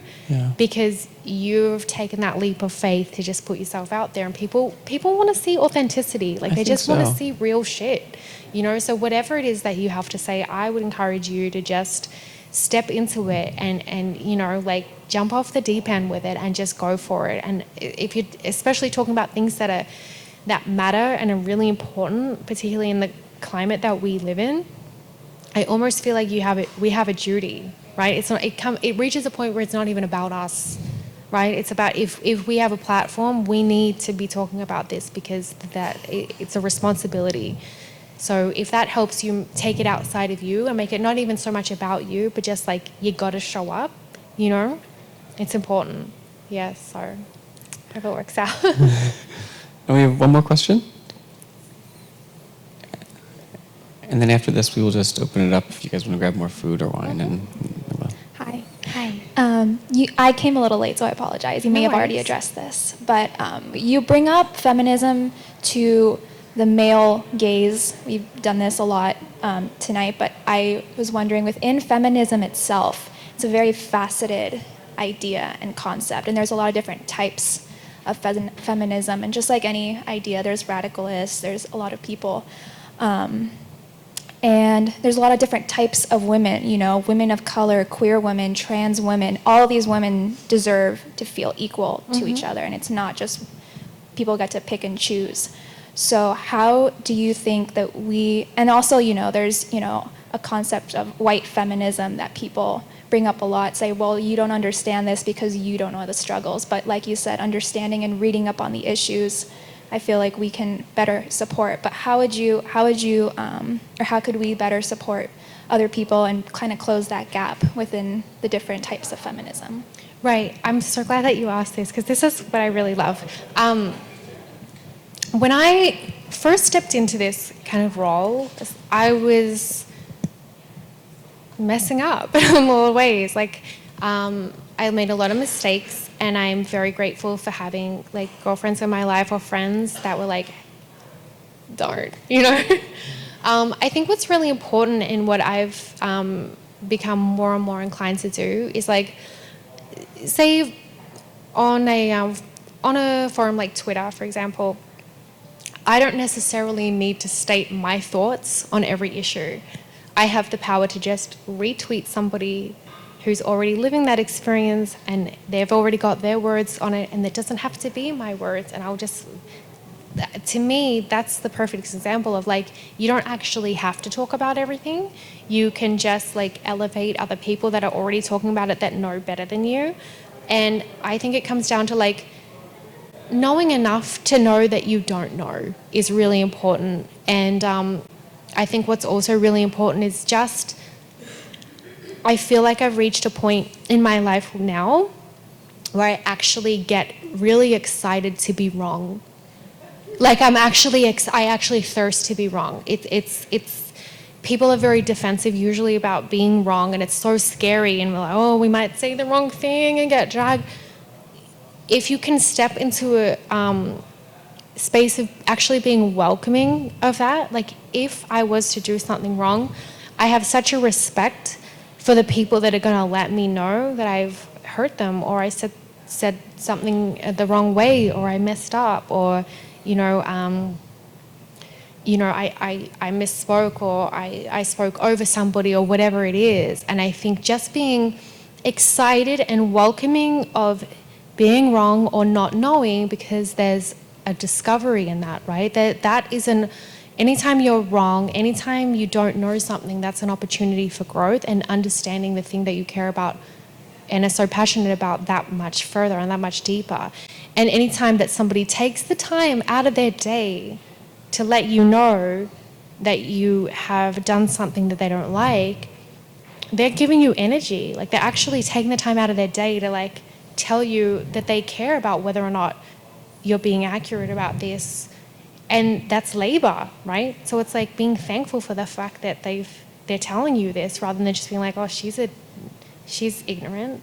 because you've taken that leap of faith to just put yourself out there, and people want to see authenticity. Like they just want to see real shit, you know. So whatever it is that you have to say, I would encourage you to just step into it and you know, like jump off the deep end with it and just go for it. And if you're especially talking about things that are that matter and are really important, particularly in the climate that we live in, I almost feel like we have a duty, right? It reaches a point where it's not even about us, right? It's about if we have a platform, we need to be talking about this because it's a responsibility. So if that helps you take it outside of you and make it not even so much about you, but just like you got to show up, you know, it's important. Yeah, so I hope it works out. And we have one more question. And then after this, we will just open it up if you guys want to grab more food or wine. And Hi. Hi. I came a little late, so I apologize. You may No have already worries. addressed this, but you bring up feminism to the male gaze. We've done this a lot tonight, but I was wondering, within feminism itself, it's a very faceted idea and concept, and there's a lot of different types of feminism, and just like any idea, there's radicalists, there's a lot of people. And there's a lot of different types of women, you know, women of color, queer women, trans women. All of these women deserve to feel equal to each other, and it's not just people get to pick and choose. So how do you think that and also, you know, there's, you know, a concept of white feminism that people bring up a lot, say, well, you don't understand this because you don't know the struggles. But like you said, understanding and reading up on the issues, I feel like we can better support. But how could we better support other people and kind of close that gap within the different types of feminism? Right. I'm so glad that you asked this because this is what I really love. When I first stepped into this kind of role, I was messing up in a lot of ways. Like, I made a lot of mistakes, and I'm very grateful for having like girlfriends in my life or friends that were like, don't, you know? I think what's really important in what I've become more and more inclined to do is like, say on a forum like Twitter, for example, I don't necessarily need to state my thoughts on every issue. I have the power to just retweet somebody who's already living that experience and they've already got their words on it, and it doesn't have to be my words, and I'll just, to me, that's the perfect example of like, you don't actually have to talk about everything. You can just like elevate other people that are already talking about it that know better than you. And I think it comes down to like, knowing enough to know that you don't know is really important. And I think what's also really important is just, I feel like I've reached a point in my life now where I actually get really excited to be wrong. Like I actually thirst to be wrong. It's people are very defensive usually about being wrong, and it's so scary, and we're like, oh, we might say the wrong thing and get dragged. If you can step into a space of actually being welcoming of that, like if I was to do something wrong, I have such a respect for the people that are going to let me know that I've hurt them, or I said something the wrong way, or I messed up, or I misspoke, or I spoke over somebody, or whatever it is. And I think just being excited and welcoming of being wrong or not knowing, because there's a discovery in that, right? That isn't, anytime you're wrong, anytime you don't know something, that's an opportunity for growth and understanding the thing that you care about and are so passionate about that much further and that much deeper. And anytime that somebody takes the time out of their day to let you know that you have done something that they don't like, they're giving you energy. Like they're actually taking the time out of their day to like tell you that they care about whether or not you're being accurate about this. And that's labor, right? So it's like being thankful for the fact that they're telling you this, rather than just being like, oh, she's ignorant,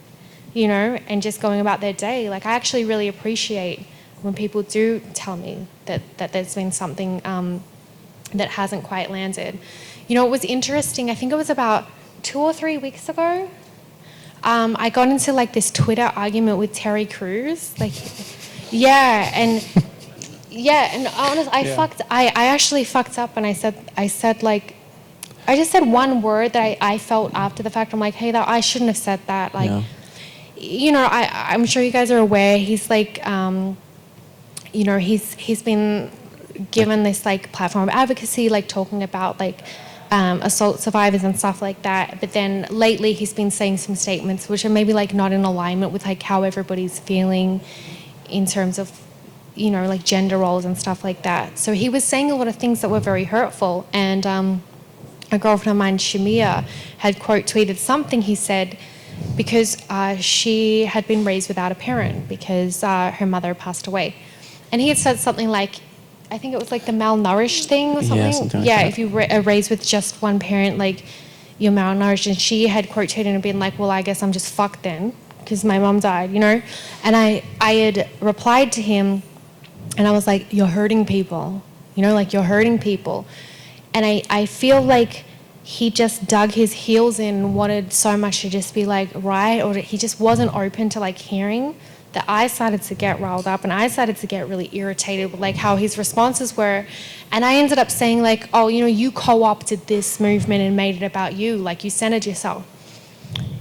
and just going about their day. Like I actually really appreciate when people do tell me that there's been something that hasn't quite landed. It was interesting. I think it was about 2 or 3 weeks ago. I got into like this Twitter argument with Terry Crews. Like, yeah, and honestly, I actually fucked up, and I said like, I just said one word that I felt after the fact. I'm like, hey, I shouldn't have said that. Like, I'm sure you guys are aware. He's like, he's been given this like platform of advocacy, like talking about like assault survivors and stuff like that. But then lately he's been saying some statements which are maybe like not in alignment with like how everybody's feeling in terms of, you know, like gender roles and stuff like that. So he was saying a lot of things that were very hurtful. And a girlfriend of mine, Shamia, had quote tweeted something he said because she had been raised without a parent because her mother passed away. And he had said something like, I think it was like the malnourished thing or something. Yeah, something like that. If you are raised with just one parent, like you're malnourished. And she had quote tweeted and been like, well, I guess I'm just fucked then because my mom died, you know? And I had replied to him and I was like, you're hurting people, you know, like you're hurting people. And I feel like he just dug his heels in and wanted so much to just be like, right, or he just wasn't open to like hearing that I started to get riled up and I started to get really irritated with like how his responses were. And I ended up saying like, oh, you know, you co-opted this movement and made it about you, like you centered yourself.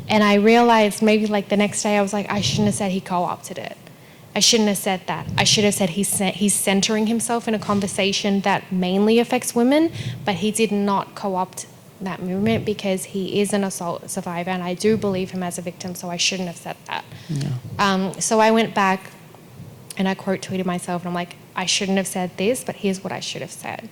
And I realized maybe like the next day I was like, I shouldn't have said he co-opted it. I shouldn't have said that. I should have said he's centering himself in a conversation that mainly affects women, but he did not co-opt that movement because he is an assault survivor and I do believe him as a victim, so I shouldn't have said that. Yeah. So I went back and I quote tweeted myself and I'm like, I shouldn't have said this, but here's what I should have said.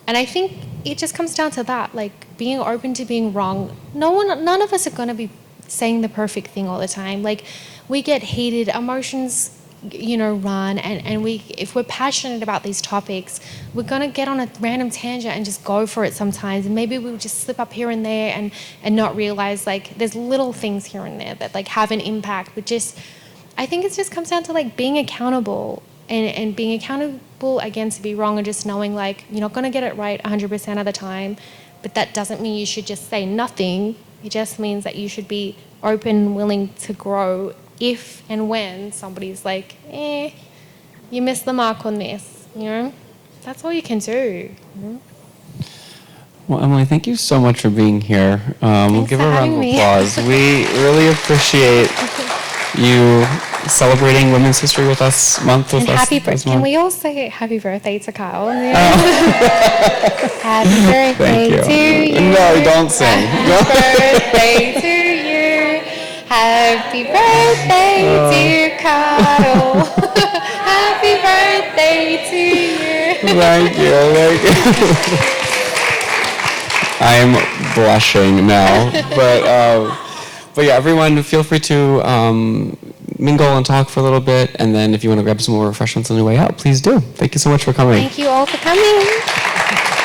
And I think it just comes down to that, like being open to being wrong. None of us are going to be saying the perfect thing all the time. Like we get heated, emotions, you know, run, and if we're passionate about these topics, we're going to get on a random tangent and just go for it sometimes, and maybe we'll just slip up here and there and not realize like there's little things here and there that like have an impact. But just I think it just comes down to like being accountable and being accountable again to be wrong, and just knowing like you're not going to get it right 100% of the time, but that doesn't mean you should just say nothing. It just means that you should be open, willing to grow if and when somebody's like, you missed the mark on this, you know? That's all you can do. You know? Well, Emily, thank you so much for being here. We'll give her a round of me. applause. We really appreciate you celebrating Women's History with us month with And us. happy this birthday. Can month. we all say happy birthday to Kyle? Happy birthday Thank you. to you. No, don't sing. Happy birthday to you. Happy birthday to Kyle. Happy birthday to you. Thank you. I'm blushing now, but yeah, everyone, feel free to mingle and talk for a little bit, and then if you want to grab some more refreshments on your way out, please do. Thank you so much for coming. Thank you all for coming.